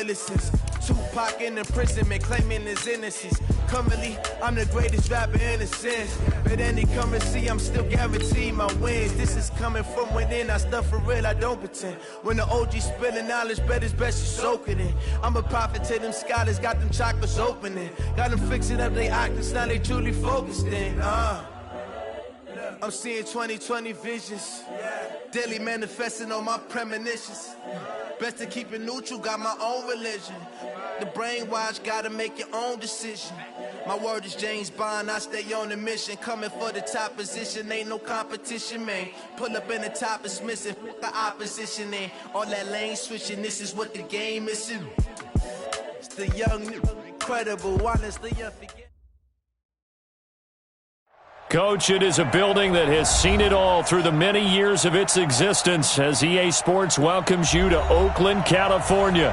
realest since Tupac in imprisonment, claiming his innocence. Currently, I'm the greatest rapper in a sense. But any currency, I'm still guaranteed my wins. This is coming from within, I stuff for real, I don't pretend. When the OG spilling knowledge, bet it's best you soak it in. I'm a prophet to them scholars, got them chakras opening. Got them fixing up they octaves, now they truly focused in. I'm seeing 2020 visions. Daily manifesting on my premonitions. Best to keep it neutral, got my own religion. The brainwash, gotta make your own decision. My word is James Bond, I stay on the mission. Coming for the top position, ain't no competition, man. Pull up in the top, it's missing, the opposition in. All that lane switching, this is what the game is. It's the young, incredible, honestly unforgettable. Coach, it is a building that has seen it all through the many years of its existence as EA Sports welcomes you to Oakland, California.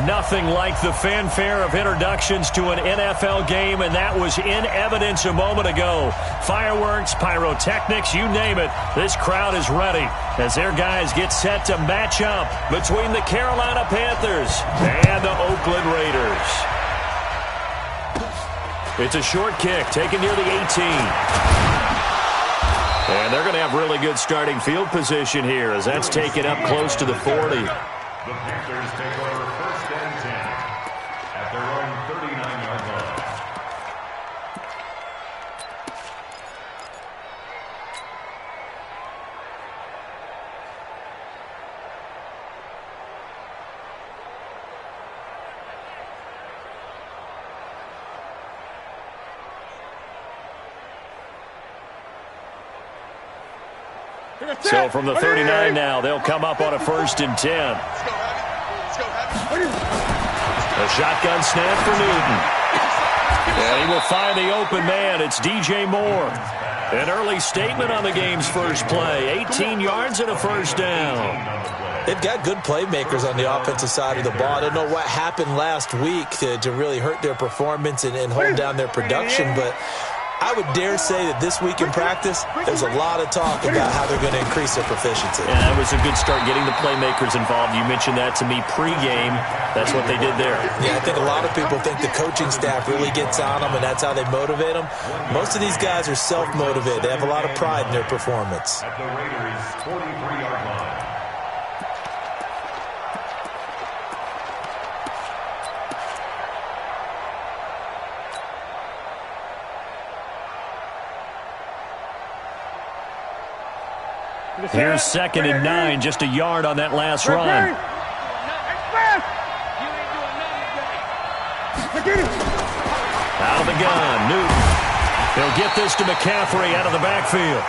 Nothing like the fanfare of introductions to an NFL game, and that was in evidence a moment ago. Fireworks, pyrotechnics, you name it. This crowd is ready as their guys get set to match up between the Carolina Panthers and the Oakland Raiders. It's a short kick taken near the 18. And they're going to have really good starting field position here as that's taken up close to the 40. The Panthers take over first and 10 at their own 39-yard line. So from the 39 now, they'll come up on a first and 10. A shotgun snap for Newton. And he will find the open man. It's DJ Moore. An early statement on the game's first play. 18 yards and a first down. They've got good playmakers on the offensive side of the ball. I don't know what happened last week to really hurt their performance and hold down their production, but I would dare say that this week in practice, there's a lot of talk about how they're going to increase their proficiency. Yeah, that was a good start getting the playmakers involved. You mentioned that to me pregame. That's what they did there. Yeah, I think a lot of people think the coaching staff really gets on them, and that's how they motivate them. Most of these guys are self-motivated. They have a lot of pride in their performance. At the Raiders' 43-yard line. Here's 2nd and 9, just a yard on that last run. Out of the gun, Newton. He'll get this to McCaffrey out of the backfield.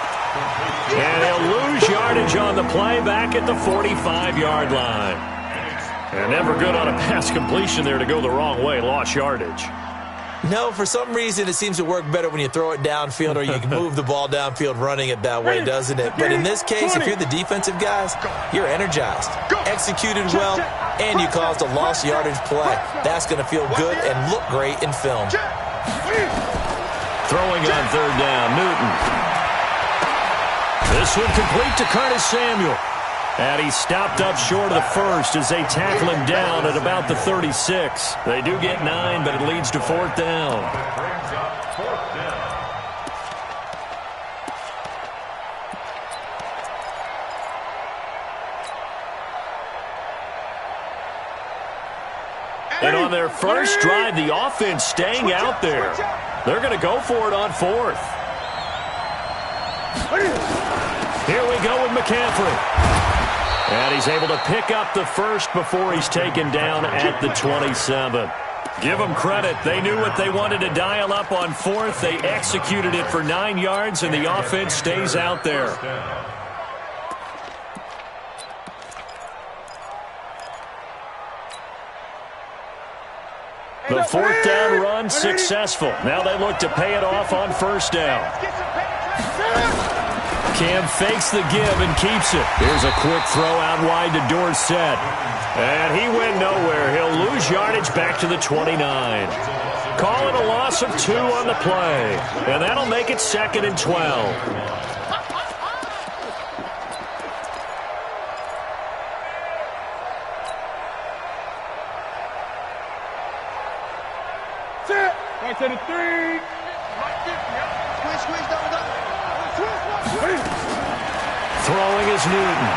And he'll lose yardage on the play back at the 45-yard line. And never good on a pass completion there to go the wrong way, lost yardage. No, for some reason, it seems to work better when you throw it downfield or you can move the ball downfield running it that way, doesn't it? But in this case, if you're the defensive guys, you're energized, executed well, and you caused a lost yardage play. That's going to feel good and look great in film. Throwing on 3rd down, Newton. This one complete to Curtis Samuel. And he stopped up short of the first as they tackle him down at about the 36. They do get 9, but it leads to 4th down. And on their first drive, the offense staying out there. They're going to go for it on 4th. Here we go with McCaffrey. And he's able to pick up the first before he's taken down at the 27. Give them credit. They knew what they wanted to dial up on 4th. They executed it for 9 yards, and the offense stays out there. The 4th down run successful. Now they look to pay it off on 1st down. Cam fakes the give and keeps it. Here's a quick throw out wide to Dorsett. And he went nowhere. He'll lose yardage back to the 29. Call it a loss of 2 on the play. And that'll make it 2nd and 12. That's it. Right to the 3. Throwing is Newton.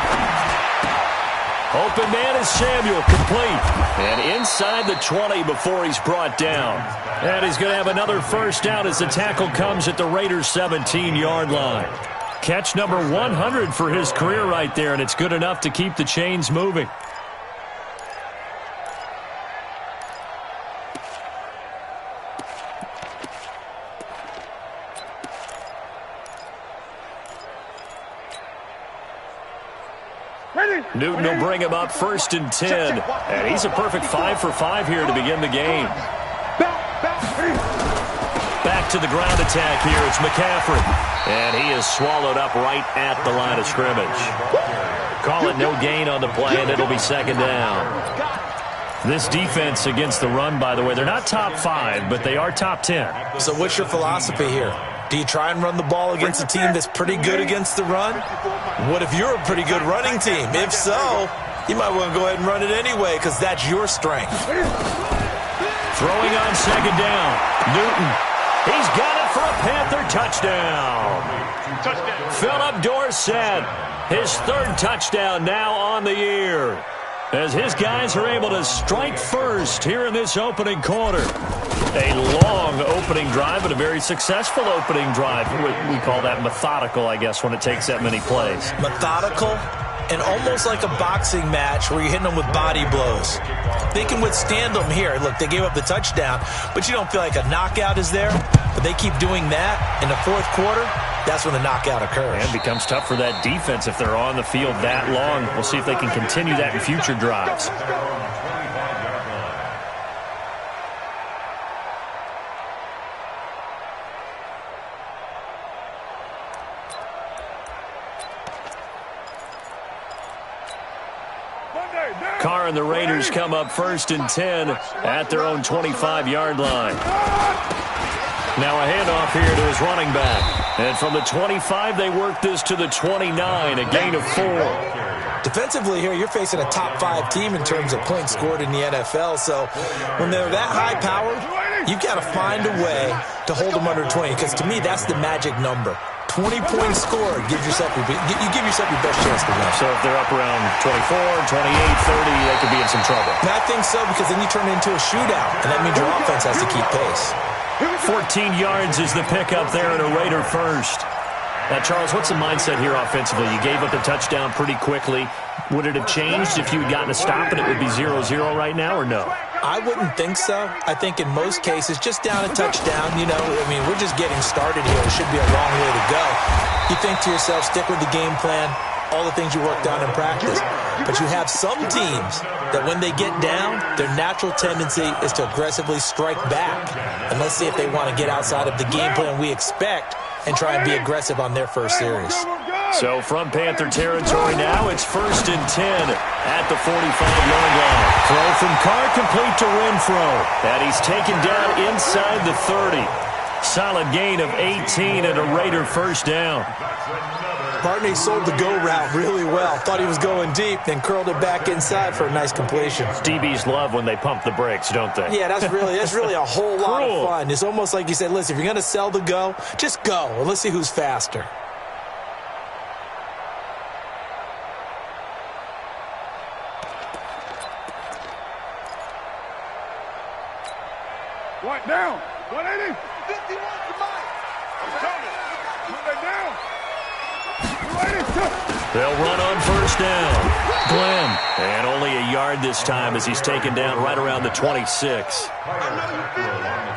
Open man is Samuel, complete. And inside the 20 before he's brought down. And he's going to have another first down as the tackle comes at the Raiders' 17-yard line. Catch number 100 for his career right there, and it's good enough to keep the chains moving. Newton will bring him up 1st and 10. And he's a perfect 5 for 5 here to begin the game. Back to the ground attack here. It's McCaffrey. And he is swallowed up right at the line of scrimmage. Call it no gain on the play, and it'll be 2nd down. This defense against the run, by the way, they're not top 5, but they are top 10. So what's your philosophy here? Do you try and run the ball against a team that's pretty good against the run? What if you're a pretty good running team? If so, you might want to go ahead and run it anyway because that's your strength. Throwing on 2nd down. Newton. He's got it for a Panther touchdown. Philip Dorsett, his 3rd touchdown now on the year, as his guys are able to strike first here in this opening quarter. A long opening drive, but a very successful opening drive. We call that methodical, I guess, when it takes that many plays. Methodical and almost like a boxing match where you're hitting them with body blows. They can withstand them here. Look, they gave up the touchdown, but you don't feel like a knockout is there. But they keep doing that in the 4th quarter. That's when the knockout occurs. And it becomes tough for that defense if they're on the field that long. We'll see if they can continue that in future drives. Carr and the Raiders come up 1st and 10 at their own 25-yard line. Now a handoff here to his running back. And from the 25, they work this to the 29, a gain of 4. Defensively here, you're facing a top 5 team in terms of points scored in the NFL. So when they're that high-powered, you've got to find a way to hold them under 20. Because to me, that's the magic number. 20-point score, you give yourself your best chance to win. So if they're up around 24, 28, 30, they could be in some trouble. And I think so, because then you turn it into a shootout, and that means your offense has to keep pace. 14 yards is the pickup there and a Raider first. Now, Charles, what's the mindset here offensively? You gave up the touchdown pretty quickly. Would it have changed if you had gotten a stop and it would be 0-0 right now, or no? I wouldn't think so. I think in most cases, just down a touchdown, we're just getting started here. It should be a long way to go. You think to yourself, stick with the game plan, all the things you worked on in practice. But you have some teams that when they get down, their natural tendency is to aggressively strike back. And let's see if they want to get outside of the game plan we expect and try and be aggressive on their first series. So from Panther territory now, it's 1st and 10 at the 45-yard line. Throw from Carr complete to Renfro. And he's taken down inside the 30. Solid gain of 18 and a Raider first down. Partney sold the go route really well. Thought he was going deep, then curled it back inside for a nice completion. DBs love when they pump the brakes, don't they? Yeah, that's really a whole lot of fun. It's almost like you said, listen, if you're going to sell the go, just go. And let's see who's faster. Right down. 180. 51 to Mike. I'm coming. Move it down. 280. They'll run on first down. Glenn. And only a yard this time as he's taken down right around the 26.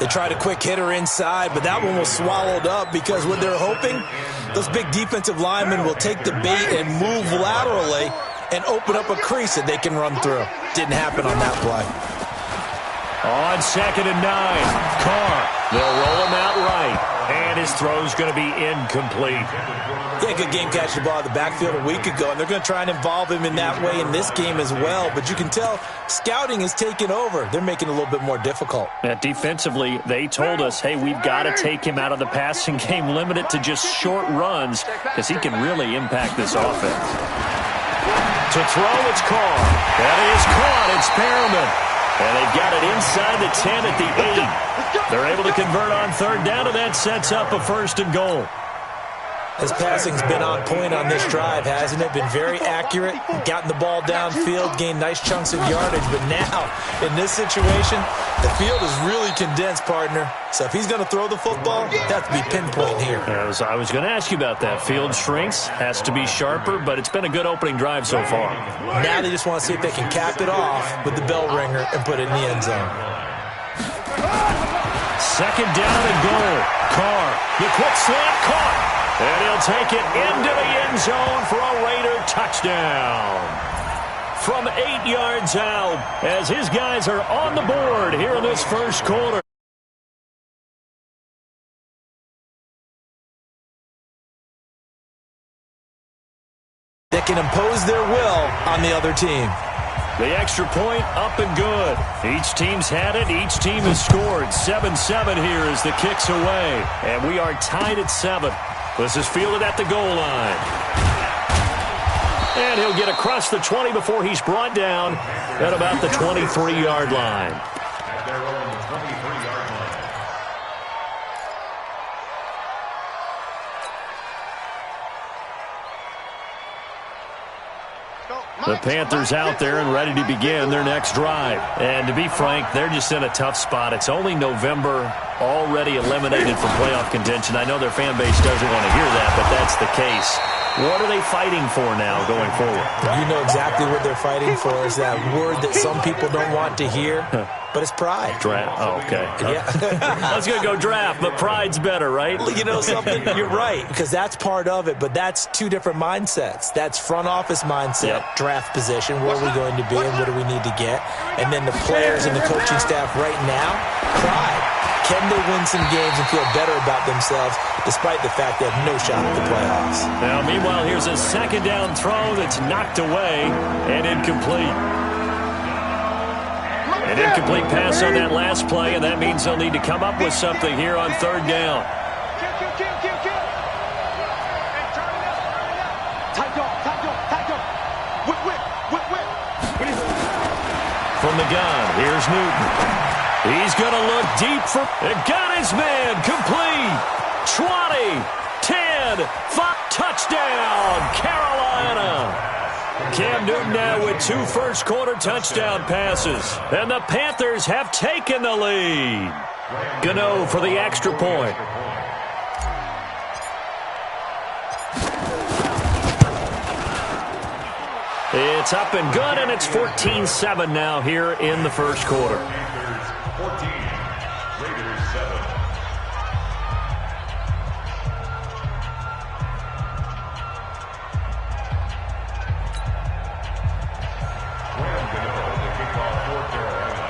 They tried a quick hitter inside, but that one was swallowed up because what they're hoping, those big defensive linemen will take the bait and move laterally and open up a crease that they can run through. Didn't happen on that play. On 2nd and 9, Carr. They'll roll him out right, and his throw's going to be incomplete. Yeah, good game catching the ball in the backfield a week ago, and they're going to try and involve him in that way in this game as well. But you can tell scouting is taking over. They're making it a little bit more difficult. Defensively, they told us, hey, we've got to take him out of the passing game, limit it to just short runs, because he can really impact this offense. To throw, it's Carr. That is caught. It's Perriman. And they've got it inside the 10 at the 8. They're able to convert on third down, and that sets up a 1st and goal. His passing's been on point on this drive, hasn't it? Been very accurate, gotten the ball downfield, gained nice chunks of yardage. But now, in this situation, the field is really condensed, partner. So if he's going to throw the football, that has to be pinpoint here. I was going to ask you about that. Field shrinks, has to be sharper, but it's been a good opening drive so far. Now they just want to see if they can cap it off with the bell ringer and put it in the end zone. 2nd down and goal. Carr, the quick slant caught. And he'll take it into the end zone for a Raider touchdown. From 8 yards out, as his guys are on the board here in this first quarter. They can impose their will on the other team. The extra point up and good. Each team's had it. Each team has scored. 7-7 here as the kick's away. And we are tied at 7. This is fielded at the goal line. And he'll get across the 20 before he's brought down at about the 23-yard line. At their own 23-yard line. The Panthers out there and ready to begin their next drive. And to be frank, they're just in a tough spot. It's only November, already eliminated from playoff contention. I know their fan base doesn't want to hear that, but that's the case. What are they fighting for now going forward? You know exactly what they're fighting for. Is that word that some people don't want to hear, but it's pride. Draft. Oh, okay. Yeah. I was going to go draft, but pride's better, right? You know something? You're right, because that's part of it, but that's two different mindsets. That's front office mindset, draft position, where are we going to be and what do we need to get? And then the players and the coaching staff right now, pride. Can they win some games and feel better about themselves despite the fact they have no shot at the playoffs? Now, meanwhile, here's a 2nd down throw that's knocked away and incomplete. An incomplete pass on that last play, and that means they'll need to come up with something here on 3rd down. From the gun, here's Newton. He's going to look deep for it. Got his man complete. 20, 10, 5, touchdown, Carolina. Cam Newton now with 2 first-quarter touchdown passes. And the Panthers have taken the lead. Gano for the extra point. It's up and good, and it's 14-7 now here in the first quarter. 14, Raiders 7. Graham Gano, the kickoff for Carolina.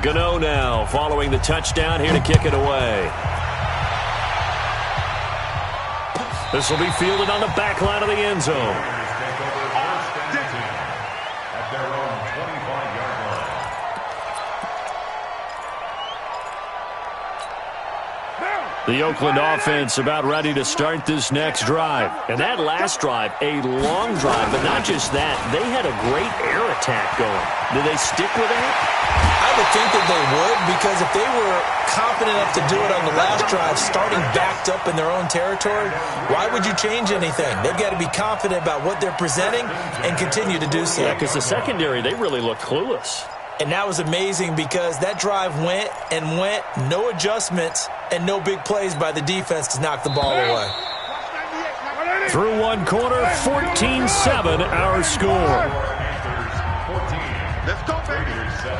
Gano now following the touchdown here to kick it away. This will be fielded on the back line of the end zone. Take over 1st and 10 at their own 25-yard line. The Oakland offense about ready to start this next drive. And that last drive, a long drive, but not just that. They had a great air attack going. Did they stick with that? I would think that they would, because if they were confident enough to do it on the last drive, starting backed up in their own territory, why would you change anything? They've got to be confident about what they're presenting and continue to do so. Yeah, because the secondary, they really look clueless. And that was amazing because that drive went and went, no adjustments and no big plays by the defense to knock the ball away. Through one quarter, 14-7 our score. Panthers 14. Let's go, baby. Raiders 7.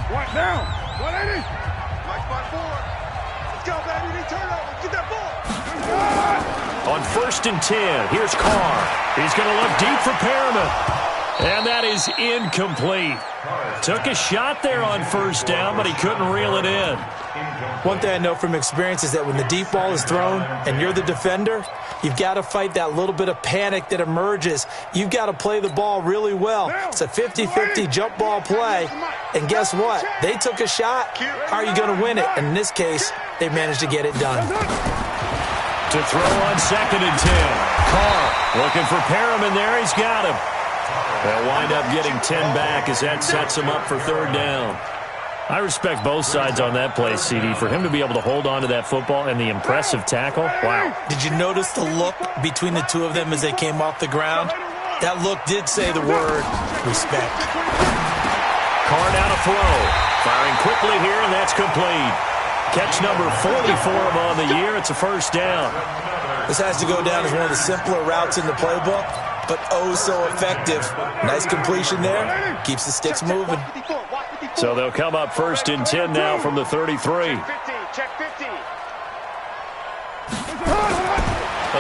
One down. 180. Mike spot 4. Let's go, baby. They turn over. Get that ball. On 1st and 10, here's Carr. He's going to look deep for Perriman. And that is incomplete. Took a shot there on 1st down, but he couldn't reel it in. One thing I know from experience is that when the deep ball is thrown and you're the defender, you've got to fight that little bit of panic that emerges. You've got to play the ball really well. It's a 50-50 jump ball play. And guess what? They took a shot. How are you going to win it? And in this case, they managed to get it done. To throw on 2nd and 10. Carr looking for Perriman there. He's got him. They'll wind up getting 10 back as that sets him up for 3rd down. I respect both sides on that play, CD. For him to be able to hold on to that football and the impressive tackle, wow. Did you notice the look between the two of them as they came off the ground? That look did say the word respect. Carr down to throw. Firing quickly here, and that's complete. Catch number 40 for him on the year. It's a 1st down. This has to go down as one of the simpler routes in the playbook, but oh so effective. Nice completion there. Keeps the sticks moving. So they'll come up 1st and 10 now from the 33. Check 50.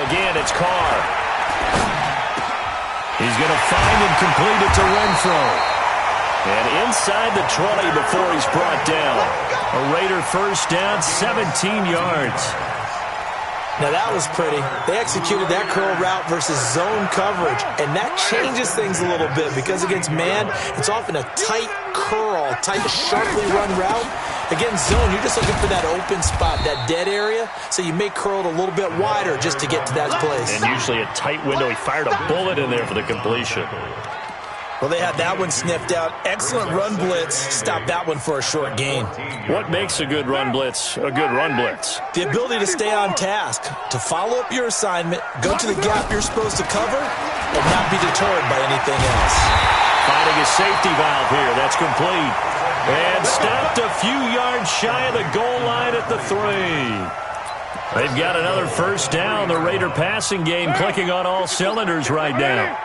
Again, it's Carr. He's going to find and complete it to Renfro. And inside the 20 before he's brought down. A Raider 1st down, 17 yards. Now that was pretty. They executed that curl route versus zone coverage, and that changes things a little bit because against man, it's often a tight curl, tight, sharply run route. Against zone, you're just looking for that open spot, that dead area, so you may curl it a little bit wider just to get to that place. And usually a tight window. He fired a bullet in there for the completion. Well, they had that one sniffed out. Excellent run blitz. Stopped that one for a short gain. What makes a good run blitz a good run blitz? The ability to stay on task, to follow up your assignment, go to the gap you're supposed to cover, and not be deterred by anything else. Finding a safety valve here. That's complete. And stopped a few yards shy of the goal line at the 3. They've got another 1st down. The Raider passing game clicking on all cylinders right now.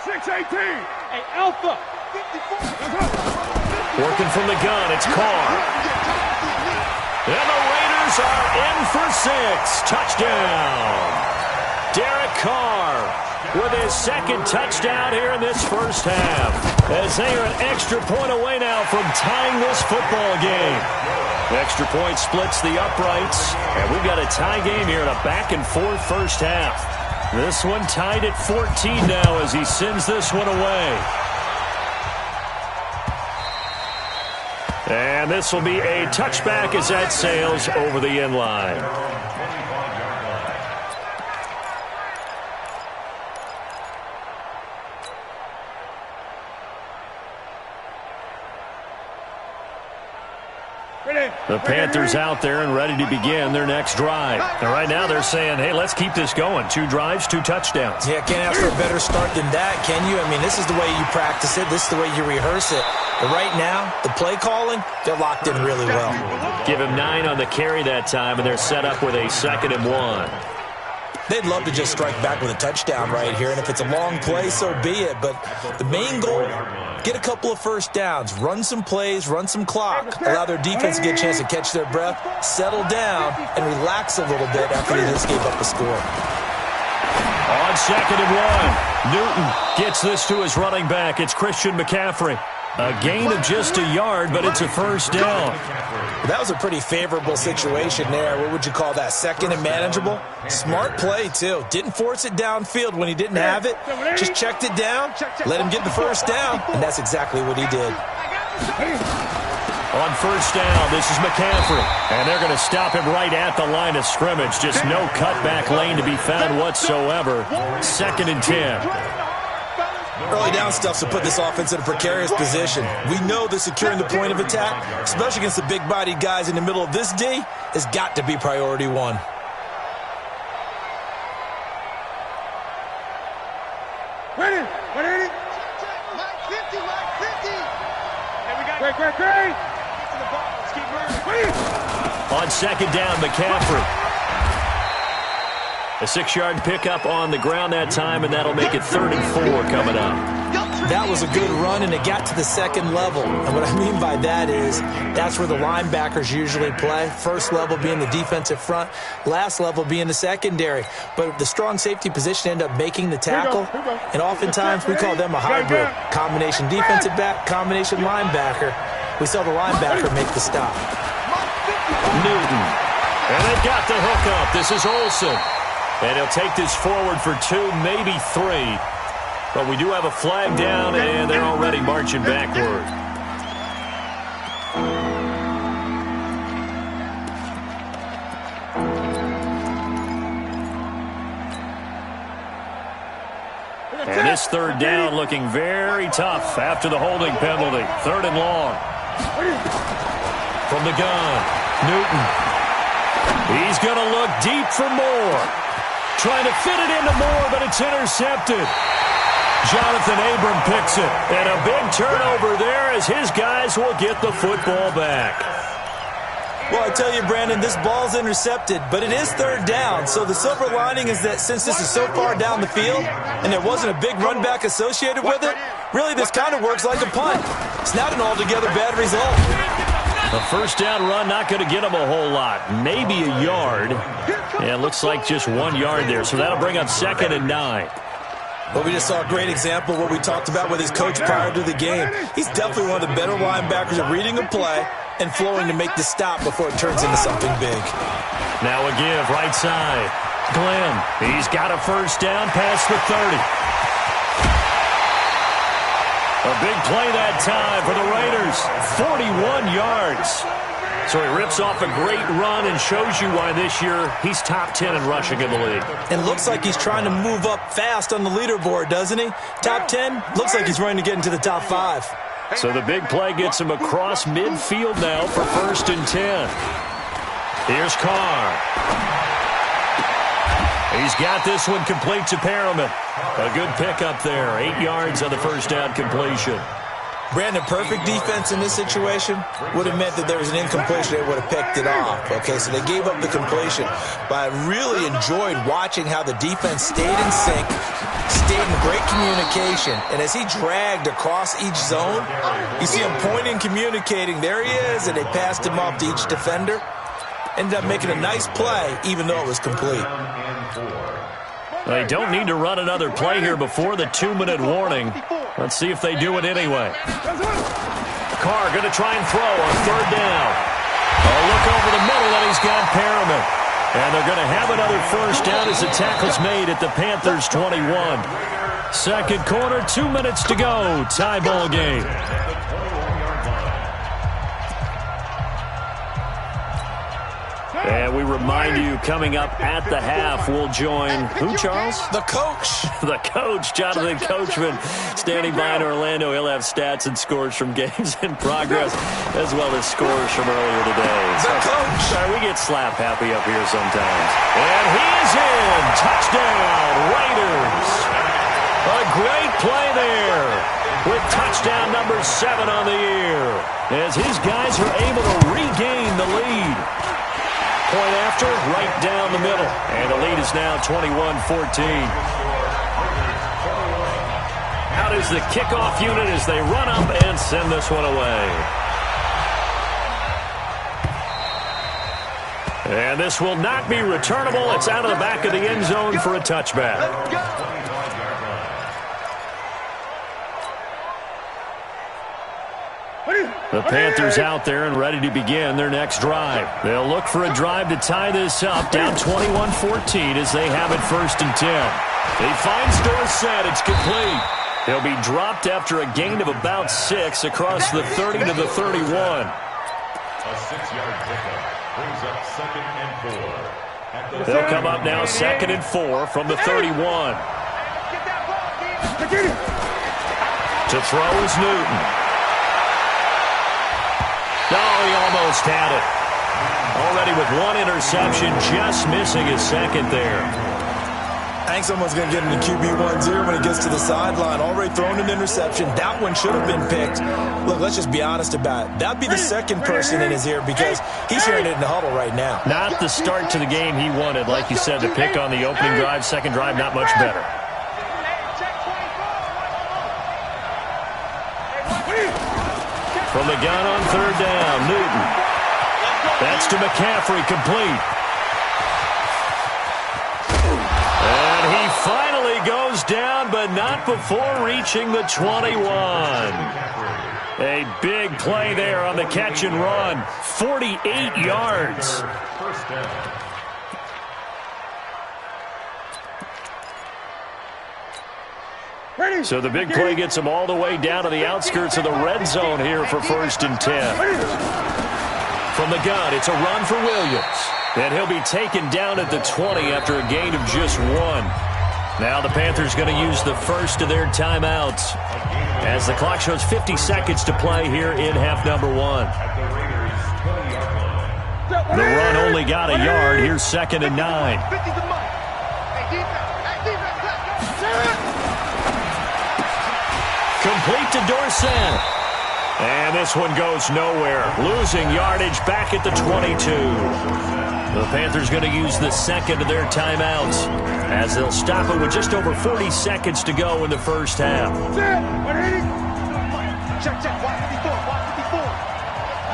6-18. Hey, Alpha. Working from the gun, it's Carr. And the Raiders are in for 6. Touchdown. Derek Carr with his 2nd touchdown here in this 1st half. As they are an extra point away now from tying this football game. The extra point splits the uprights. And we've got a tie game here in a back-and-forth 1st half. This one tied at 14 now as he sends this one away. And this will be a touchback as that sails over the end line. The Panthers out there and ready to begin their next drive. And right now they're saying, hey, let's keep this going. 2 drives, 2 touchdowns. Yeah, can't ask for a better start than that, can you? I mean, this is the way you practice it. This is the way you rehearse it. But right now, the play calling, they're locked in really well. Give him 9 on the carry that time, and they're set up with a 2nd and 1. They'd love to just strike back with a touchdown right here, and if it's a long play, so be it. But the main goal, get a couple of 1st downs, run some plays, run some clock, allow their defense to get a chance to catch their breath, settle down, and relax a little bit after they just gave up a score. On 2nd and 1, Newton gets this to his running back. It's Christian McCaffrey. A gain of just a yard, but it's a 1st down. That was a pretty favorable situation there. What would you call that? 2nd and manageable? Smart play, too. Didn't force it downfield when he didn't have it. Just checked it down, let him get the 1st down, and that's exactly what he did. On 1st down, this is McCaffrey. And they're going to stop him right at the line of scrimmage. Just no cutback lane to be found whatsoever. 2nd and 10. Early down stuff to put this offense in a precarious position. We know that securing the point of attack, especially against the big-bodied guys in the middle of this D, has got to be priority 1. Ready? Ready? Mike 50, Mike 50. Hey, we got great. Get to the ball. Let's keep moving. On 2nd down, McCaffrey. A 6-yard pickup on the ground that time, and that'll make it 3rd and 4 coming up. That was a good run, and it got to the 2nd level. And what I mean by that is that's where the linebackers usually play. 1st level being the defensive front, last level being the secondary. But the strong safety position ended up making the tackle, and oftentimes we call them a hybrid. Combination defensive back, combination linebacker. We saw the linebacker make the stop. Newton. And they've got the hook up. This is Olsen. And he'll take this forward for 2, maybe 3. But we do have a flag down, and they're already marching backward. And this third down looking very tough after the holding penalty. 3rd and long. From the gun, Newton. He's going to look deep for Moore. Trying to fit it into Moore, but it's intercepted. Jonathan Abram picks it. And a big turnover there as his guys will get the football back. Well, I tell you, Brandon, this ball's intercepted, but it is 3rd down. So the silver lining is that since this is so far down the field and there wasn't a big run back associated with it, really this kind of works like a punt. It's not an altogether bad result. A 1st down run not going to get him a whole lot. Maybe a yard. Yeah, it looks like just 1 yard there. So that'll bring up 2nd and 9. Well, we just saw a great example of what we talked about with his coach prior to the game. He's definitely one of the better linebackers at reading a play and flowing to make the stop before it turns into something big. Now a give, right side. Glenn, he's got a 1st down past the 30. A big play that time for the Raiders. 41 yards. So he rips off a great run and shows you why this year he's top 10 in rushing in the league. And looks like he's trying to move up fast on the leaderboard, doesn't he? Top 10, looks like he's running to get into the top 5. So the big play gets him across midfield now for 1st and 10. Here's Carr. He's got this one complete to Perriman. A good pickup there. 8 yards on the 1st down completion. Brandon, perfect defense in this situation would have meant that there was an incompletion. They would have picked it off. Okay, so they gave up the completion. But I really enjoyed watching how the defense stayed in sync, stayed in great communication. And as he dragged across each zone, you see him pointing, communicating. There he is, and they passed him off to each defender. Ended up making a nice play, even though it was complete. They don't need to run another play here before the 2-minute warning. Let's see if they do it anyway. Carr going to try and throw on 3rd down. A look over the middle, and he's got Perriman. And they're going to have another 1st down as the tackle's made at the Panthers' 21. 2nd quarter, 2 minutes to go. Tie ball game. And we remind you, coming up at the half, we'll join who, Charles? The coach. The coach, Jonathan Coachman, standing by in Orlando. He'll have stats and scores from games in progress, as well as scores from earlier today. The coach. Sorry, we get slap happy up here sometimes. And he's in. Touchdown, Raiders. A great play there with touchdown number 7 on the year, as his guys are able to regain the lead. Point after, right down the middle. And the lead is now 21-14. Out is the kickoff unit as they run up and send this one away. And this will not be returnable. It's out of the back of the end zone for a touchback. The Panthers out there and ready to begin their next drive. They'll look for a drive to tie this up, down 21-14 as they have it 1st and 10. He finds Dorsett. It's complete. He'll be dropped after a gain of about 6 across the 30 to the 31. A 6-yard pickup brings up 2nd and 4. They'll come up now 2nd and 4 from the 31. To throw is Newton. No, he almost had it. Already with 1 interception, just missing his 2nd there. I think someone's going to get into QB1-0 when he gets to the sideline. Already thrown an interception. That one should have been picked. Look, let's just be honest about it. That'd be the 2nd person in his ear because he's hearing it in the huddle right now. Not the start to the game he wanted. Like you said, the pick on the opening drive, 2nd drive, not much better. From the gun on 3rd down, Newton. That's to McCaffrey, complete. And he finally goes down, but not before reaching the 21. A big play there on the catch and run. 48 yards. First down. So the big play gets him all the way down to the outskirts of the red zone here for 1st and 10. From the gun, it's a run for Williams. And he'll be taken down at the 20 after a gain of just 1. Now the Panthers going to use the first of their timeouts as the clock shows 50 seconds to play here in half number 1. The run only got a yard. Here's 2nd and 9. Complete to Dorsett. And this one goes nowhere. Losing yardage back at the 22. The Panthers going to use the second of their timeouts as they'll stop it with just over 40 seconds to go in the first half. Check, check. Watch 54. Watch 54.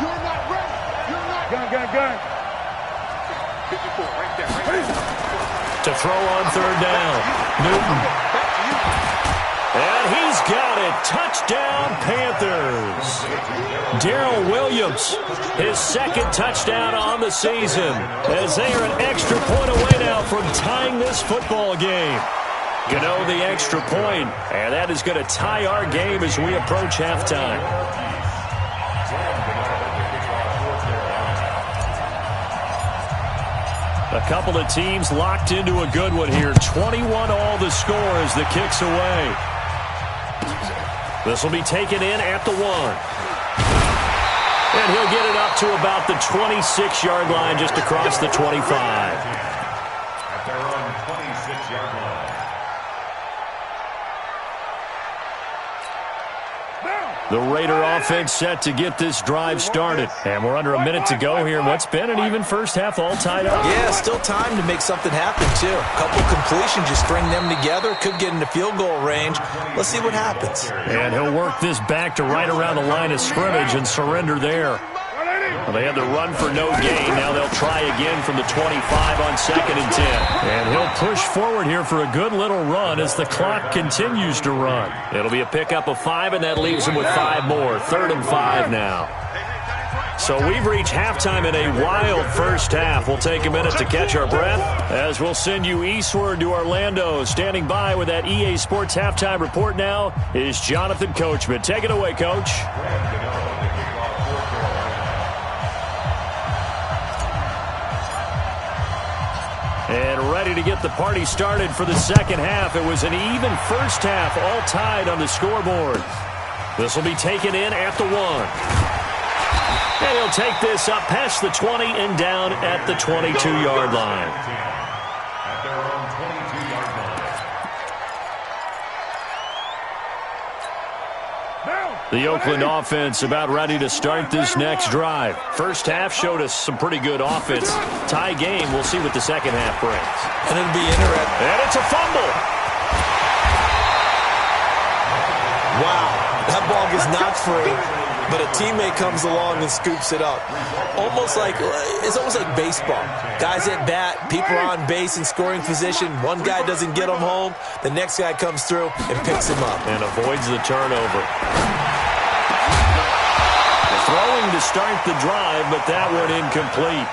You're not ready. You're not. Gun. 54 right there. To throw on 3rd down. Newton. And he's got it. Touchdown, Panthers. Darrell Williams, his 2nd touchdown on the season, as they are an extra point away now from tying this football game. Gano the extra point, and that is going to tie our game as we approach halftime. A couple of teams locked into a good one here. 21 all the score as the kick's away. This will be taken in at the 1. And he'll get it up to about the 26-yard line, just across the 25. At their own 26-yard line. The Raider offense set to get this drive started. And we're under a minute to go here in what's been an even first half, all tied up. Yeah, still time to make something happen, too. A couple completions, just string them together. Could get into field goal range. Let's see what happens. And he'll work this back to right around the line of scrimmage and surrender there. Well, they had the run for no gain. Now they'll try again from the 25 on 2nd and 10. And he'll push forward here for a good little run as the clock continues to run. It'll be a pickup of 5, and that leaves him with 5 more. 3rd and 5 now. So we've reached halftime in a wild first half. We'll take a minute to catch our breath as we'll send you eastward to Orlando. Standing by with that EA Sports halftime report now is Jonathan Coachman. Take it away, Coach. And ready to get the party started for the second half. It was an even first half, all tied on the scoreboard. This will be taken in at the 1. And he'll take this up past the 20 and down at the 22-yard line. At their own 22-yard line. The Oakland offense about ready to start this next drive. First half showed us some pretty good offense. Tie game, we'll see what the second half brings. And it'll be interesting. And it's a fumble. Wow, that ball gets knocked free, but a teammate comes along and scoops it up. It's almost like baseball. Guys at bat, people are on base in scoring position. One guy doesn't get him home. The next guy comes through and picks him up. And avoids the turnover. Throwing to start the drive, but that one incomplete.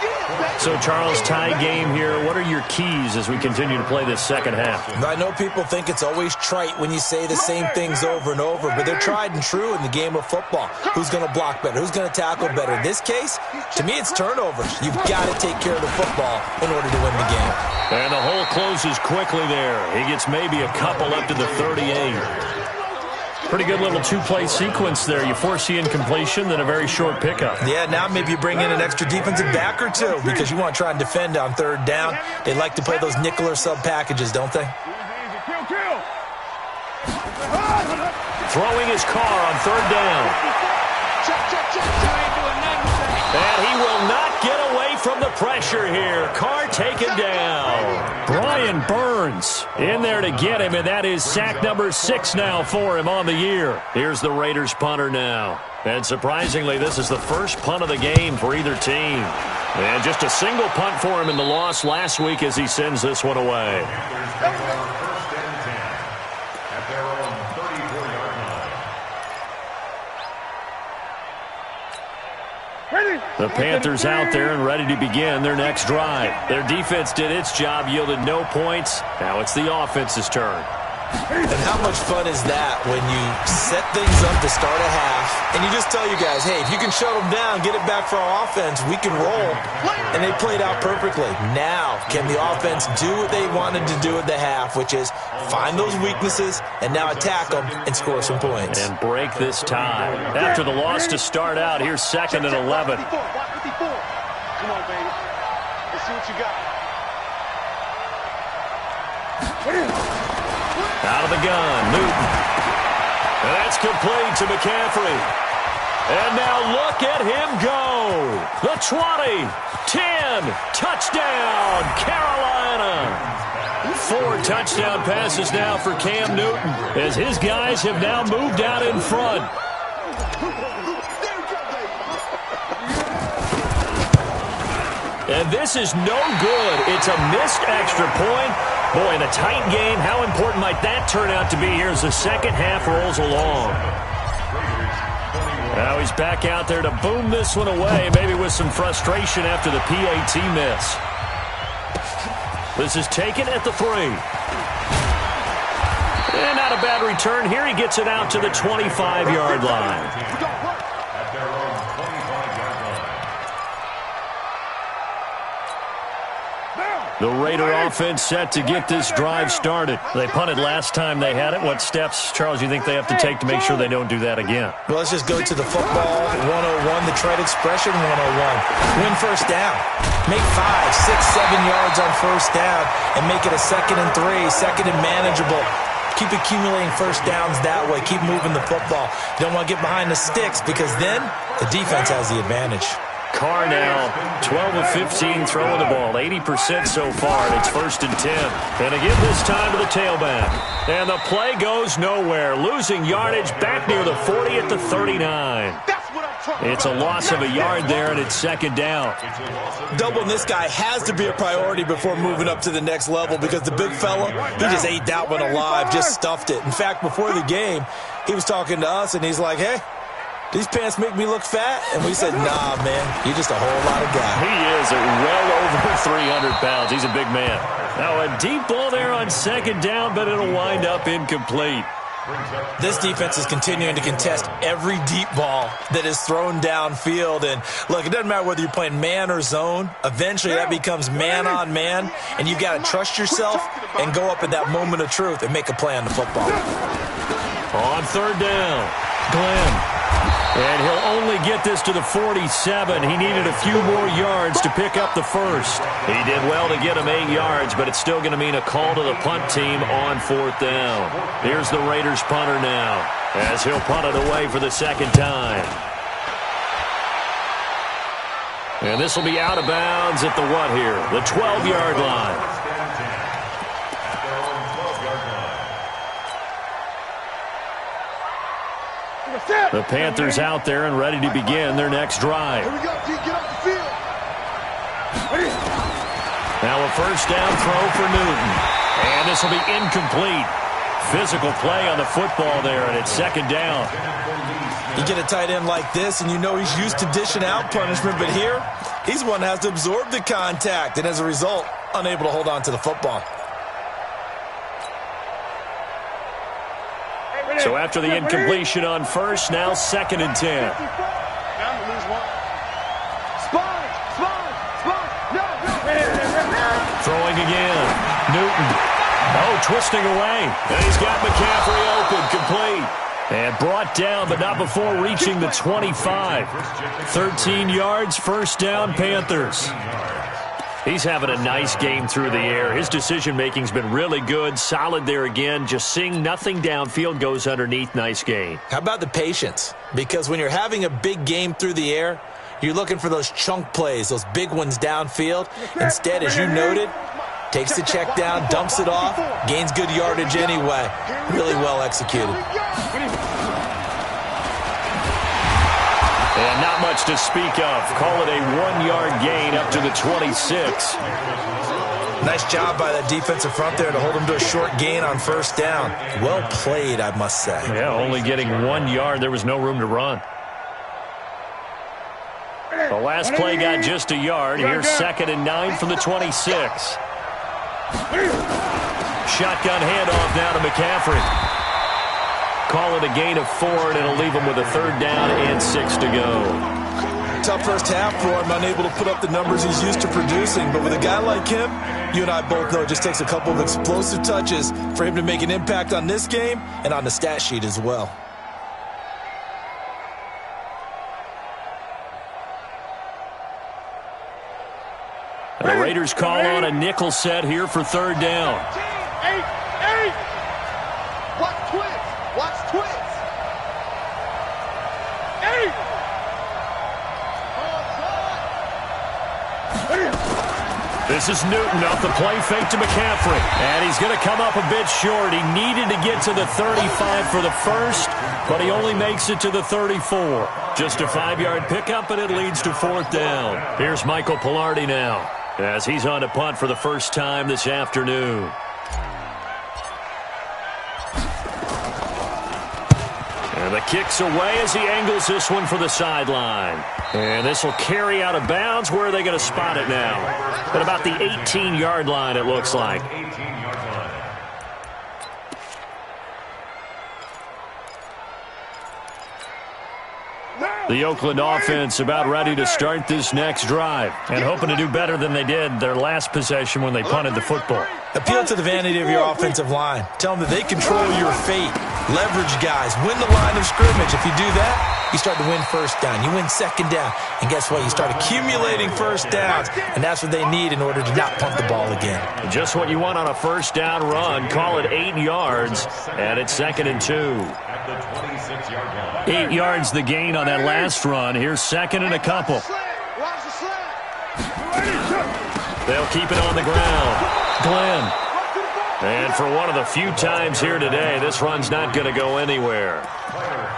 So, Charles, tie game here. What are your keys as we continue to play this second half? I know people think it's always trite when you say the same things over and over, but they're tried and true in the game of football. Who's going to block better? Who's going to tackle better? In this case, to me, it's turnovers. You've got to take care of the football in order to win the game. And the hole closes quickly there. He gets maybe a couple up to the 38. Pretty good little two-play sequence there. You force the incompletion, then a very short pickup. Yeah, now maybe you bring in an extra defensive back or two because you want to try and defend on 3rd down. They like to play those nickel or sub packages, don't they? Throwing his car on 3rd down. And he will not get away from the pressure here. Carr taken down. Brian Burns in there to get him, and that is sack number 6 now for him on the year. Here's the Raiders punter now. And surprisingly, this is the first punt of the game for either team. And just a single punt for him in the loss last week as he sends this one away. The Panthers out there and ready to begin their next drive. Their defense did its job, yielded no points. Now it's the offense's turn. And how much fun is that when you set things up to start a half and you just tell you guys, hey, if you can shut them down, get it back for our offense, we can roll. And they played out perfectly. Now, can the offense do what they wanted to do at the half, which is find those weaknesses and now attack them and score some points. And break this tie. After the loss to start out, here's 2nd and 11. Come on, baby. Let's see what you got. Out of the gun, Newton. And that's complete to McCaffrey. And now look at him go. The 20, 10, touchdown, Carolina. 4 touchdown passes now for Cam Newton as his guys have now moved out in front. And this is no good. It's a missed extra point. Boy, in a tight game, how important might that turn out to be here as the second half rolls along? Now he's back out there to boom this one away, maybe with some frustration after the PAT miss. This is taken at the 3. And not a bad return here. He gets it out to the 25-yard line. The Raider offense set to get this drive started. They punted last time they had it. What steps, Charles, you think they have to take to make sure they don't do that again? Well, let's just go to the football 101, the trade expression 101. Win first down. Make 5, 6, 7 yards on first down and make it a 2nd and 3, 2nd and manageable. Keep accumulating first downs that way. Keep moving the football. You don't want to get behind the sticks because then the defense has the advantage. Carr now, 12 of 15 throwing the ball, 80% so far, and it's 1st and 10. And again this time to the tailback. And the play goes nowhere, losing yardage back near the 40 at the 39. It's a loss of a yard there, and it's 2nd down. Doubling this guy has to be a priority before moving up to the next level because the big fella, he just ate that one alive, just stuffed it. In fact, before the game, he was talking to us, and he's like, hey, these pants make me look fat? And we said, nah, man, you're just a whole lot of guy. He is well over 300 pounds. He's a big man. Now a deep ball there on 2nd down, but it'll wind up incomplete. This defense is continuing to contest every deep ball that is thrown downfield. And, look, it doesn't matter whether you're playing man or zone. Eventually that becomes man-on-man, and you've got to trust yourself and go up at that moment of truth and make a play on the football. On 3rd down, Glenn. And he'll only get this to the 47. He needed a few more yards to pick up the first. He did well to get him 8 yards, but it's still going to mean a call to the punt team on 4th down. Here's the Raiders punter now, as he'll punt it away for the 2nd time. And this will be out of bounds at the what here? The 12-yard line. The Panthers out there and ready to begin their next drive. Here we go, T. Get off the field. Now a 1st down throw for Newton. And this will be incomplete. Physical play on the football there, and it's 2nd down. You get a tight end like this, and you know he's used to dishing out punishment, but here, he's one that has to absorb the contact, and as a result, unable to hold on to the football. So after the incompletion on 1st, now 2nd and 10. Throwing again. Newton. Oh, twisting away. And he's got McCaffrey open, complete. And brought down, but not before reaching the 25. 13 yards, 1st down, Panthers. He's having a nice game through the air. His decision-making's been really good, solid there again. Just seeing nothing downfield goes underneath. Nice gain. How about the patience? Because when you're having a big game through the air, you're looking for those chunk plays, those big ones downfield. Instead, as you noted, takes the check down, dumps it off, gains good yardage anyway. Really well executed. And not much to speak of. Call it a 1-yard gain up to the 26. Nice job by that defensive front there to hold him to a short gain on 1st down. Well played, I must say. Yeah, only getting 1 yard. There was no room to run. The last play got just a yard. Here's 2nd and 9 from the 26. Shotgun handoff now to McCaffrey. Call it a gain of 4, and it'll leave him with a 3rd down and 6 to go. Tough first half for him, unable to put up the numbers he's used to producing. But with a guy like him, you and I both know it just takes a couple of explosive touches for him to make an impact on this game and on the stat sheet as well. The Raiders call on a nickel set here for 3rd down. 8. Watch twins. Watch twins. 8. This is Newton off the play fake to McCaffrey. And he's going to come up a bit short. He needed to get to the 35 for the first, but he only makes it to the 34. Just a 5-yard pickup, and it leads to 4th down. Here's Michael Pilardi now, as he's on to punt for the first time this afternoon. And the kick's away as he angles this one for the sideline. And this will carry out of bounds. Where are they going to spot it now? At about the 18-yard line, it looks like. The Oakland offense about ready to start this next drive and hoping to do better than they did their last possession when they punted the football. Appeal to the vanity of your offensive line. Tell them that they control your fate. Leverage guys. Win the line of scrimmage. If you do that, you start to win 1st down. You win 2nd down. And guess what? You start accumulating 1st downs. And that's what they need in order to not punt the ball again. Just what you want on a 1st down run. Call it 8 yards. And it's 2nd and 2. 8 yards the gain on that last run. Here's 2nd and a couple. They'll keep it on the ground. Glenn. And for one of the few times here today, this run's not going to go anywhere.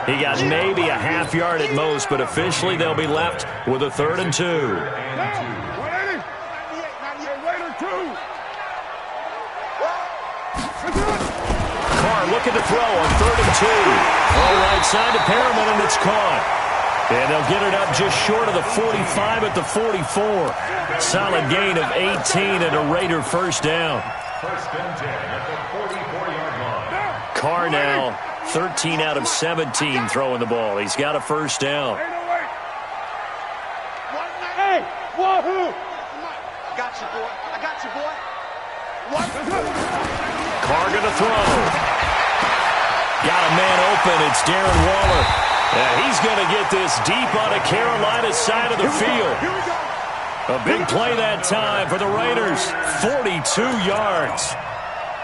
He got maybe a half yard at most, but officially they'll be left with a 3rd and 2. Carr looking to throw on 3rd and 2. All right side to Perriman, and it's caught. And they'll get it up just short of the 45 at the 44. Solid gain of 18 and a Raider 1st down. 1st and 10 at the 44-yard line. Carr now 13 out of 17 throwing the ball. He's got a 1st down. Hey, wahoo! I got you, boy. I got you, boy. Carr gonna throw. Got a man open. It's Darren Waller. And he's going to get this deep on a Carolina side of the field. A big play that time for the Raiders. 42 yards.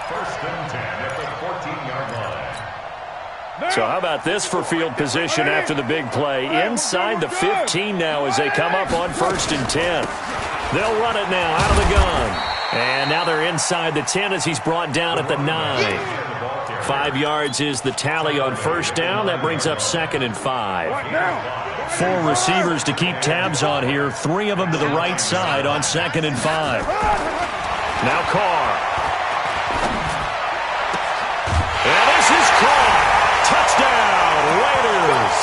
1st and 10 at the 14-yard line. So how about this for field position after the big play? Inside the 15 now as they come up on 1st and 10. They'll run it now out of the gun. And now they're inside the 10 as he's brought down at the 9. 5 yards is the tally on 1st down. That brings up 2nd and 5. 4 receivers to keep tabs on here. 3 of them to the right side on 2nd and 5. Now Carr. And this is caught. Touchdown, Raiders.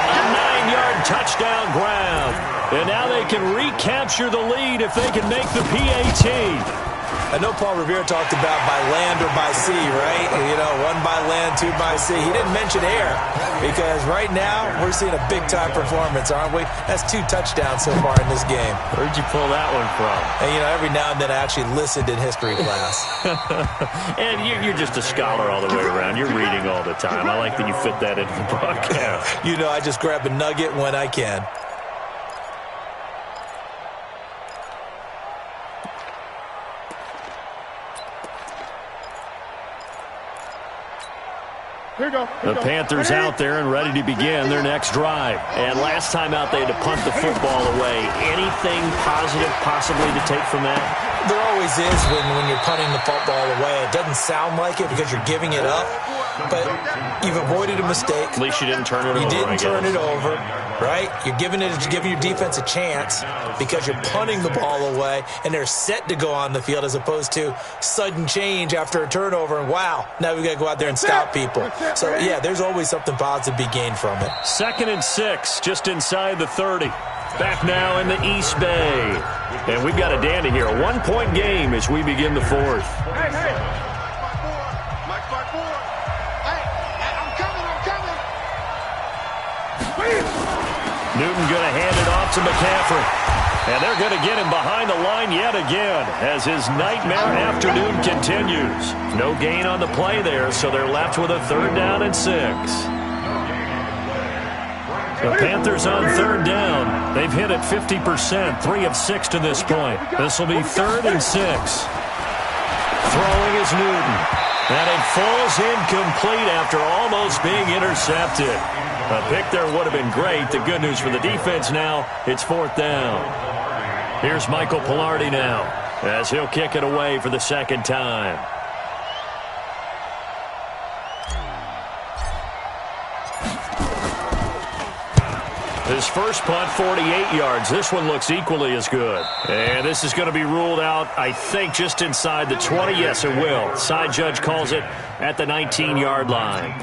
A 9-yard touchdown grab. And now they can recapture the lead if they can make the PAT. I know Paul Revere talked about by land or by sea, right? You know, 1 by land, 2 by sea. He didn't mention air because right now we're seeing a big-time performance, aren't we? That's 2 touchdowns so far in this game. Where'd you pull that one from? And, you know, every now and then I actually listened in history class. And you're just a scholar all the way around. You're reading all the time. I like that you fit that into the broadcast. You know, I just grab a nugget when I can. The Panthers out there and ready to begin their next drive. And last time out, they had to punt the football away. Anything positive possibly to take from that? There always is when you're punting the football away. It doesn't sound like it because you're giving it up, but you've avoided a mistake. At least you didn't turn it over. You didn't turn it over, right? You're giving your defense a chance because you're punting the ball away, and they're set to go on the field as opposed to sudden change after a turnover, and wow, now we've got to go out there and stop people. So, yeah, there's always something positive to be gained from it. 2nd and 6, just inside the 30. Back now in the East Bay. And we've got a dandy here. A 1-point game as we begin the 4th. Hey, Newton going to hand it off to McCaffrey. And they're going to get him behind the line yet again as his nightmare afternoon continues. No gain on the play there, so they're left with a 3rd down and 6. The Panthers on 3rd down. They've hit it 50%, 3 of 6 to this point. This will be 3rd and 6. Throwing is Newton. And it falls incomplete after almost being intercepted. A pick there would have been great. The good news for the defense now, it's 4th down. Here's Michael Pilardi now as he'll kick it away for the 2nd time. His first punt, 48 yards. This one looks equally as good. And this is going to be ruled out, I think, just inside the 20. Yes, it will. Side judge calls it at the 19-yard line.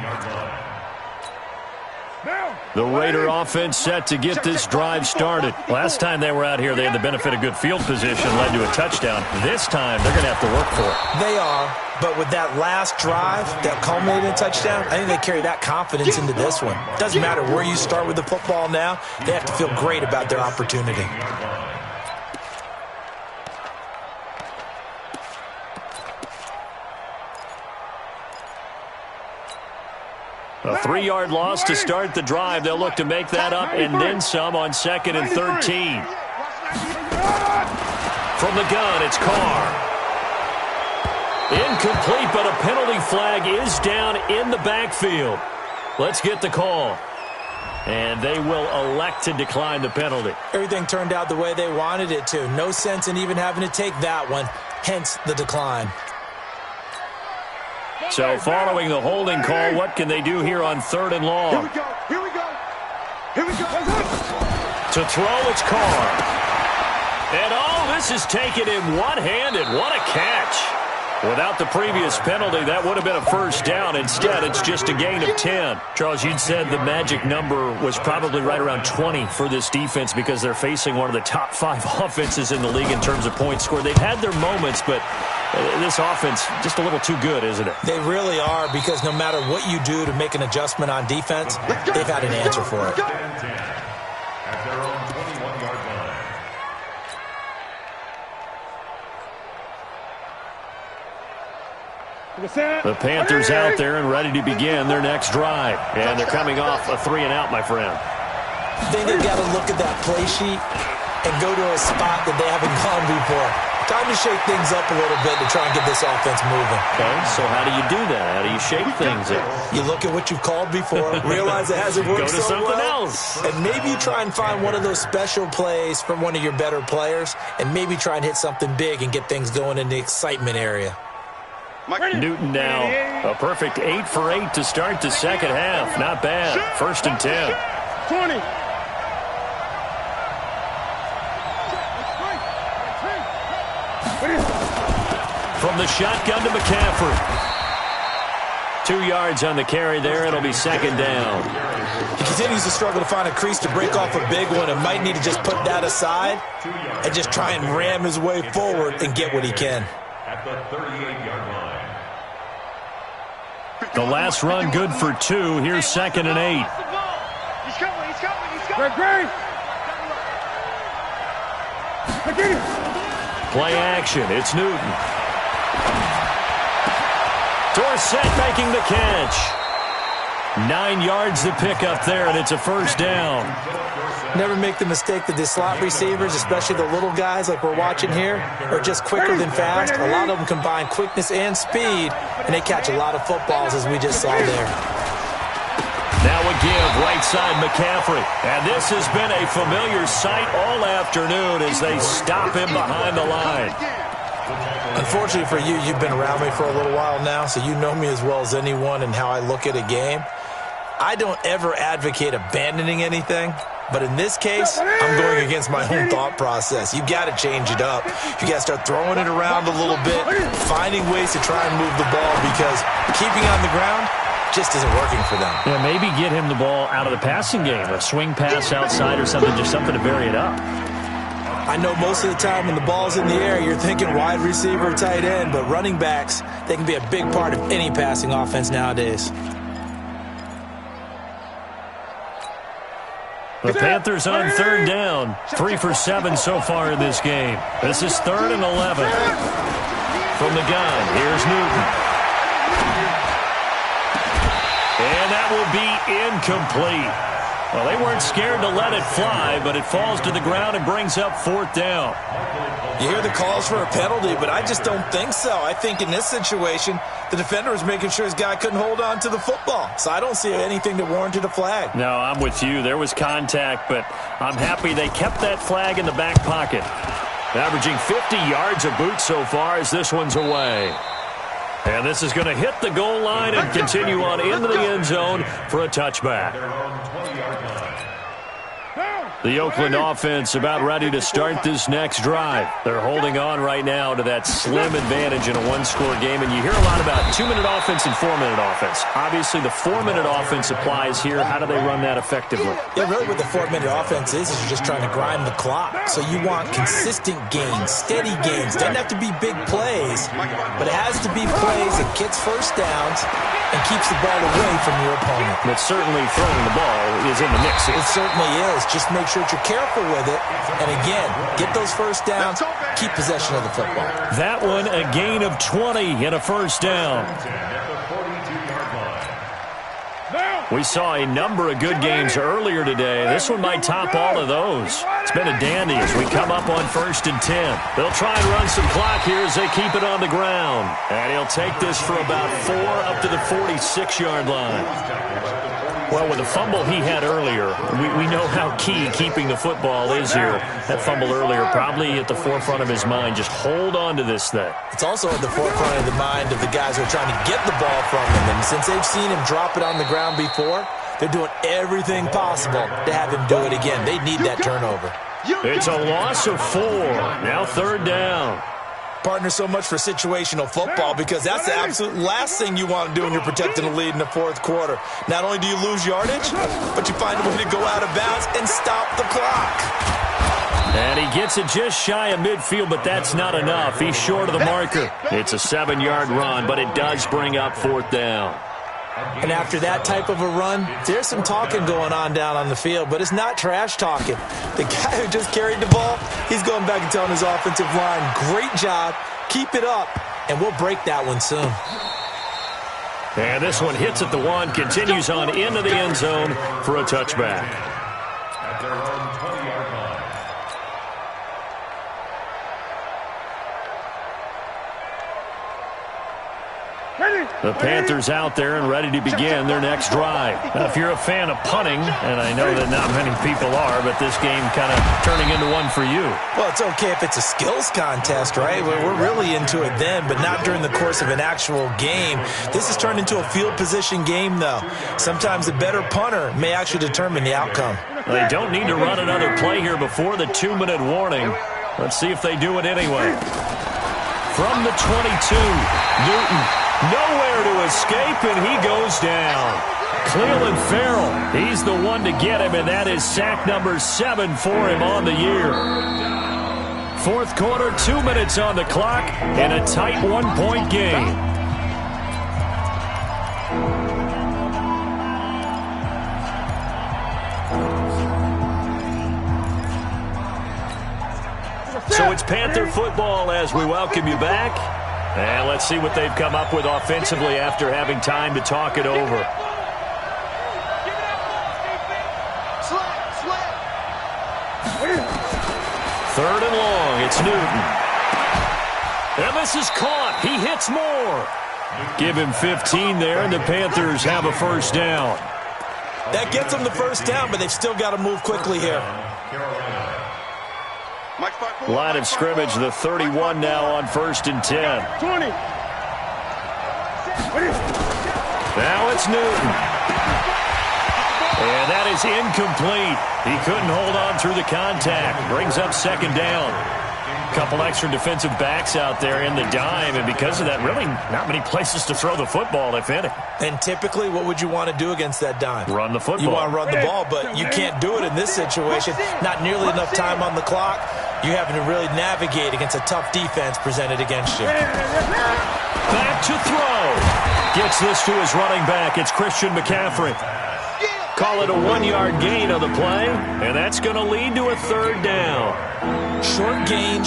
The Raider offense set to get this drive started. Last time they were out here, they had the benefit of good field position, led to a touchdown. This time, they're going to have to work for it. They are, but with that last drive that culminated in a touchdown, I think they carry that confidence into this one. Doesn't matter where you start with the football now, they have to feel great about their opportunity. A 3-yard loss to start the drive. They'll look to make that up and then some on 2nd and 13. From the gun, it's Carr. Incomplete, but a penalty flag is down in the backfield. Let's get the call. And they will elect to decline the penalty. Everything turned out the way they wanted it to. No sense in even having to take that one, hence the decline. So following the holding call, what can they do here on 3rd and long? Here we go. To throw, it's Carr. And this is taken in one-handed. What a catch. Without the previous penalty, that would have been a 1st down. Instead, it's just a gain of 10. Charles, you'd said the magic number was probably right around 20 for this defense because they're facing one of the top 5 offenses in the league in terms of points scored. They've had their moments, but this offense just a little too good, isn't it? They really are, because no matter what you do to make an adjustment on defense, they've had an answer for it. At their own 21-yard line. The Panthers out there and ready to begin their next drive. And they're coming off a 3-and-out, my friend. I think they've got to look at that play sheet and go to a spot that they haven't gone before. Time to shake things up a little bit to try and get this offense moving. Okay, so how do you do that? How do you shake things up? You look at what you've called before, realize it hasn't worked so well. Go to something else. And maybe you try and find one of those special plays from one of your better players, and maybe try and hit something big and get things going in the excitement area. Newton now, a perfect 8 for 8 to start the 2nd half. Not bad. 1st and 10. 20. From the shotgun to McCaffrey. 2 yards on the carry there. It'll be 2nd down. He continues to struggle to find a crease to break off a big one and might need to just put that aside and just try and ram his way forward and get what he can. At the 38-yard line. The last run good for 2. Here's 2nd and 8. He's coming. Great. Play action. It's Newton. Dorsett making the catch. 9 yards to pick up there, and it's a 1st down. Never make the mistake that the slot receivers, especially the little guys like we're watching here, are just quicker than fast. A lot of them combine quickness and speed, and they catch a lot of footballs, as we just saw there. Now a give, right side McCaffrey. And this has been a familiar sight all afternoon as they stop him behind the line. Unfortunately for you, you've been around me for a little while now, so you know me as well as anyone and how I look at a game. I don't ever advocate abandoning anything, but in this case, I'm going against my own thought process. You got to change it up. You got to start throwing it around a little bit, finding ways to try and move the ball, because keeping on the ground just isn't working for them. Yeah, maybe get him the ball out of the passing game, a swing pass outside or something, just something to vary it up. I know most of the time when the ball's in the air, you're thinking wide receiver, tight end, but running backs, they can be a big part of any passing offense nowadays. The Panthers on third down. 3 for 7 so far in this game. This is 3rd and 11. From the gun, here's Newton. And that will be incomplete. Well, they weren't scared to let it fly, but it falls to the ground and brings up 4th down. You hear the calls for a penalty, but I just don't think so. I think in this situation, the defender was making sure his guy couldn't hold on to the football. So I don't see anything that warranted a flag. No, I'm with you. There was contact, but I'm happy they kept that flag in the back pocket. Averaging 50 yards a boot so far as this one's away. And this is going to hit the goal line and continue on into the end zone for a touchback. The Oakland offense about ready to start this next drive. They're holding on right now to that slim advantage in a one-score game. And you hear a lot about 2-minute offense and 4-minute offense. Obviously, the 4-minute offense applies here. How do they run that effectively? Yeah, really what the 4-minute offense is you're just trying to grind the clock. So you want consistent gains, steady gains. Doesn't have to be big plays, but it has to be plays that gets first downs and keeps the ball away from your opponent. But certainly throwing the ball is in the mix here. It certainly is. Just make sure that you're careful with it. And again, get those first downs, keep possession of the football. That one, a gain of 20 and a first down. We saw a number of good games earlier today. This one might top all of those. It's been a dandy as we come up on 1st and 10. They'll try and run some clock here as they keep it on the ground. And he'll take this for about 4 up to the 46-yard line. Well, with the fumble he had earlier, we know how key keeping the football is here. That fumble earlier probably at the forefront of his mind. Just hold on to this thing. It's also at the forefront of the mind of the guys who are trying to get the ball from him. And since they've seen him drop it on the ground before, they're doing everything possible to have him do it again. They need that turnover. It's a loss of 4. Now 3rd down. Partner, so much for situational football because that's the absolute last thing you want to do when you're protecting a lead in the 4th quarter. Not only do you lose yardage, but you find a way to go out of bounds and stop the clock. And he gets it just shy of midfield, but that's not enough. He's short of the marker. It's a 7-yard run, but it does bring up 4th down. And after that type of a run, there's some talking going on down on the field, but it's not trash talking. The guy who just carried the ball, he's going back and telling his offensive line, great job, keep it up, and we'll break that one soon. And this one hits at the 1, continues on into the end zone for a touchback. At their own 20-yard line. The Panthers out there and ready to begin their next drive. Now, if you're a fan of punting, and I know that not many people are, but this game kind of turning into one for you. Well, it's okay if it's a skills contest, right? We're really into it then, but not during the course of an actual game. This has turned into a field position game, though. Sometimes the better punter may actually determine the outcome. They don't need to run another play here before the 2-minute warning. Let's see if they do it anyway. From the 22, Newton. Nowhere to escape, and he goes down. Cleveland Farrell, he's the one to get him, and that is sack number 7 for him on the year. 4th quarter, 2 minutes on the clock, and a tight 1-point game. So it's Panther football as we welcome you back. And let's see what they've come up with offensively after having time to talk it over. 3rd and long, it's Newton. And this is caught. He hits more. Give him 15 there, and the Panthers have a first down. That gets them the first down, but they've still got to move quickly here. Line of scrimmage, the 31 now on 1st and 10. 20. Now it's Newton. And that is incomplete. He couldn't hold on through the contact. Brings up 2nd down. Couple extra defensive backs out there in the dime, and because of that, really not many places to throw the football, if any. And typically, what would you want to do against that dime? Run the football. You want to run the ball, but you can't do it in this situation. Not nearly enough time on the clock. You're having to really navigate against a tough defense presented against you. Back to throw. Gets this to his running back. It's Christian McCaffrey. Call it a 1-yard gain on the play, and that's going to lead to a third down. Short gain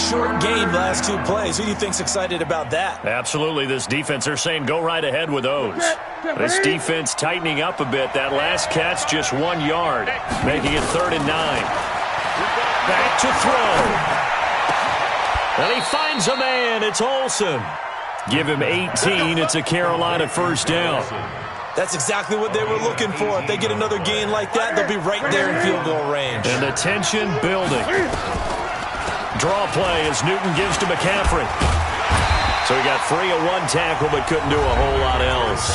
last 2 plays. Who do you think's excited about that? Absolutely. This defense, they're saying go right ahead with those. This defense tightening up a bit. That last catch just 1 yard, making it 3rd and 9. Back to throw. And he finds a man. It's Olsen. Give him 18. It's a Carolina first down. That's exactly what they were looking for. If they get another gain like that, they'll be right there in field goal range. And the tension building. Draw play as Newton gives to McCaffrey. So he got free of 1 tackle but couldn't do a whole lot else.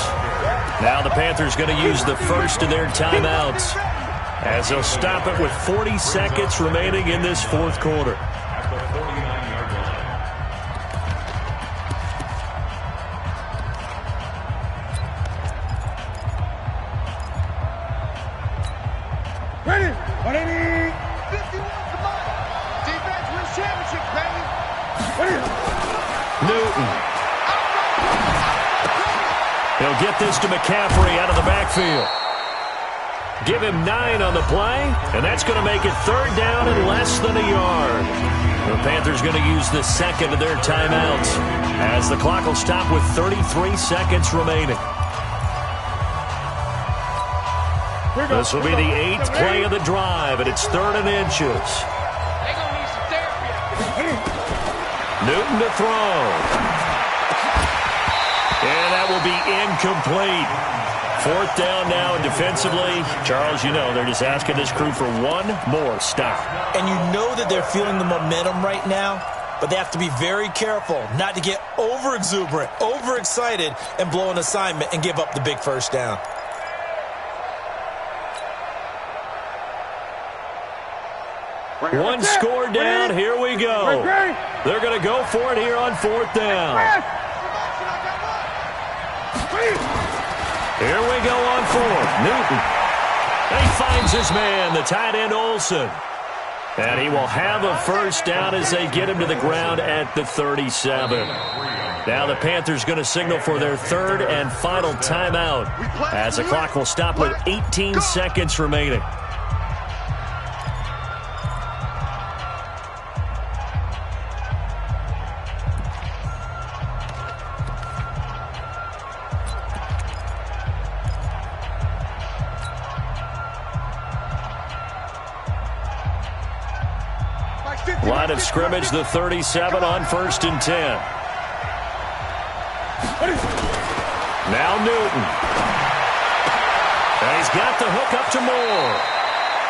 Now the Panthers going to use the first of their timeouts as they'll stop it with 40 seconds remaining in this 4th quarter. Ready? 180. 51, come on. Defense wins championship, baby. Newton. He'll get this to McCaffrey out of the backfield. Give him 9 on the play, and that's going to make it 3rd down and less than a yard. The Panthers going to use the second of their timeouts as the clock will stop with 33 seconds remaining. This will be the 8th play of the drive, and it's 3rd and inches. Newton to throw. And that will be incomplete. 4th down now, and defensively, Charles, you know, they're just asking this crew for one more stop. And you know that they're feeling the momentum right now, but they have to be very careful not to get over-exuberant, over-excited, and blow an assignment and give up the big first down. One score down. Here we go. They're going to go for it here on 4th down. Here we go on 4th. Newton. And he finds his man, the tight end Olsen. And he will have a first down as they get him to the ground at the 37. Now the Panthers going to signal for their 3rd and final timeout as the clock will stop with 18 seconds remaining. Line of scrimmage, the 37 on 1st and 10. Now Newton. And he's got the hook up to Moore.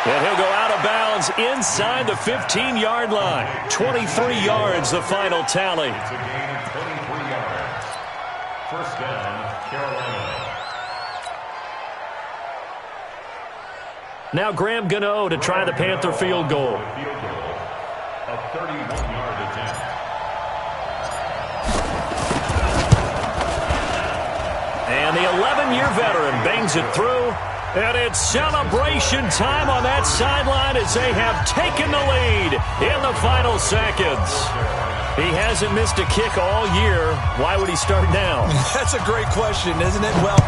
And he'll go out of bounds inside the 15-yard line. 23 yards, the final tally. It's a gain of 23 yards. First down, Carolina. Now Graham Gano to try the Panther field goal. A 31-yard attempt. And the 11-year veteran bangs it through. And it's celebration time on that sideline as they have taken the lead in the final seconds. He hasn't missed a kick all year. Why would he start now? That's a great question, isn't it? Well,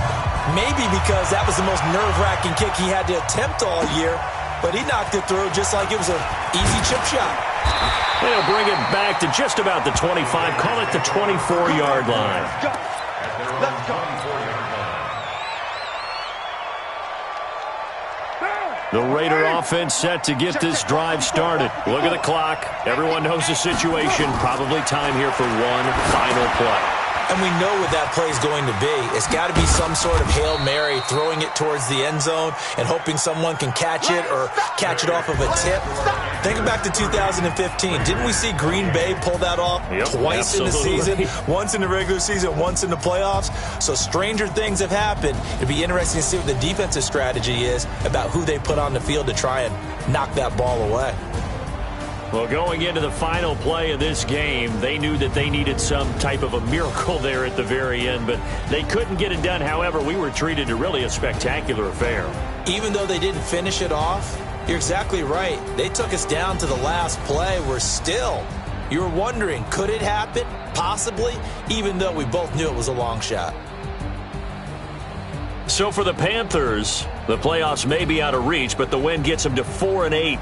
maybe because that was the most nerve-wracking kick he had to attempt all year. But he knocked it through just like it was an easy chip shot. They'll bring it back to just about the 25. Call it the 24-yard line. Let's go. The Raider offense set to get this drive started. Look at the clock. Everyone knows the situation. Probably time here for one final play. And we know what that play is going to be. It's got to be some sort of Hail Mary, throwing it towards the end zone and hoping someone can catch it or catch it off of a tip. Think back to 2015. Didn't we see Green Bay pull that off twice in the season? Once in the regular season, once in the playoffs. So stranger things have happened. It'd be interesting to see what the defensive strategy is about who they put on the field to try and knock that ball away. Well, going into the final play of this game, they knew that they needed some type of a miracle there at the very end, but they couldn't get it done. However, we were treated to really a spectacular affair. Even though they didn't finish it off, you're exactly right. They took us down to the last play. We're still, you were wondering, could it happen? Possibly, even though we both knew it was a long shot. So for the Panthers, the playoffs may be out of reach, but the win gets them to 4-8